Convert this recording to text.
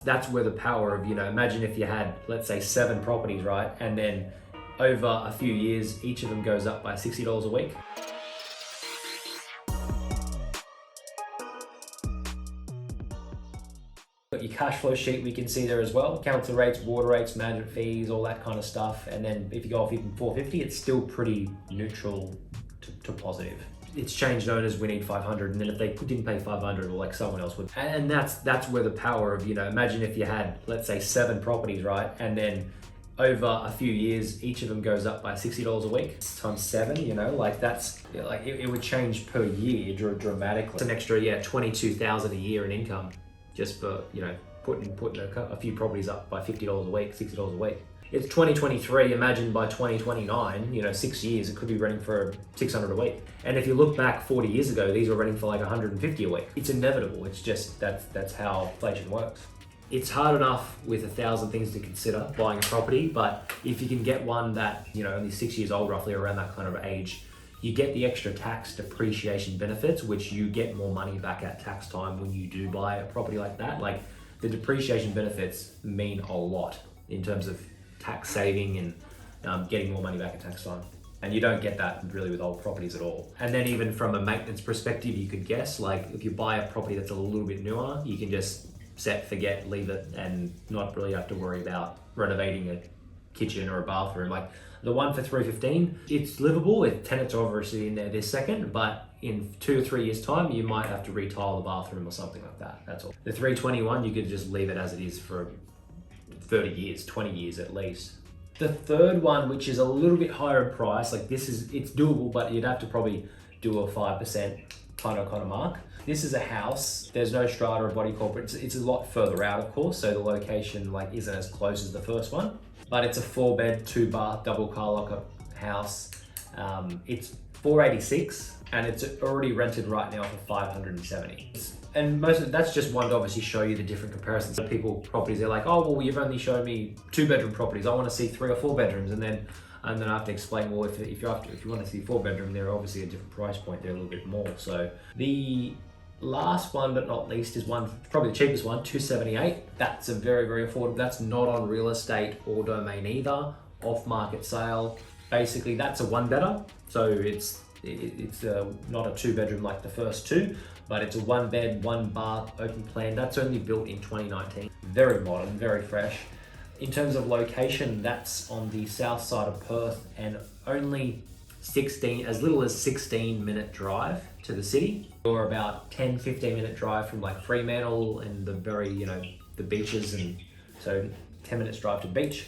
That's where the power of, imagine if you had, let's say 7 properties, right? And then over a few years, each of them goes up by $60 a week. Got your cash flow sheet we can see there as well. Council rates, water rates, management fees, all that kind of stuff. And then if you go off even 450, it's still pretty neutral to positive. It's changed owners, we need 500, and then if they didn't pay 500, or like someone else would. And that's where the power of, imagine if you had, let's say 7 properties, right? And then over a few years, each of them goes up by $60 a week times 7, it would change per year dramatically. It's an extra, $22,000 a year in income just for, putting a few properties up by $50 a week, $60 a week. It's 2023, imagine by 2029, 6 years, it could be renting for $600 a week. And if you look back 40 years ago, these were renting for like $150 a week. It's inevitable, it's just, that's how inflation works. It's hard enough with 1,000 things to consider buying a property, but if you can get one that, only 6 years old, roughly around that kind of age, you get the extra tax depreciation benefits, which you get more money back at tax time when you do buy a property like that. Like, the depreciation benefits mean a lot in terms of tax saving and getting more money back at tax time. And you don't get that really with old properties at all. And then even from a maintenance perspective, you could guess, like if you buy a property that's a little bit newer, you can just set, forget, leave it, and not really have to worry about renovating a kitchen or a bathroom. Like the one for $315, it's livable with tenants obviously in there this second, but in 2 or 3 years time, you might have to retile the bathroom or something like that, that's all. The $321, you could just leave it as it is for 30 years, 20 years at least. The third one, which is a little bit higher in price, like it's doable, but you'd have to probably do a 5% kind of mark. This is a house, there's no strata or body corporate, it's a lot further out of course, so the location isn't as close as the first one, but it's a 4-bed, 2-bath, double car lockup house. It's $486 and it's already rented right now for $570. And most of that's just one to obviously show you the different comparisons. So people, properties, they're like, oh, well, you've only shown me 2-bedroom properties. I want to see 3 or 4 bedrooms. And then I have to explain, well, if you want to see 4-bedroom, they're obviously a different price point. They're a little bit more. So the last one, but not least, is probably the cheapest one, $278. That's a very, very affordable. That's not on real estate or domain either. Off-market sale. Basically, that's a 1-bedder. So it's not a 2-bedroom like the first 2, but it's a 1-bed, 1-bath, open plan. That's only built in 2019. Very modern, very fresh. In terms of location, that's on the south side of Perth and only as little as 16-minute drive to the city, or about 10-15-minute drive from like Fremantle and the beaches, and so 10 minutes drive to the beach.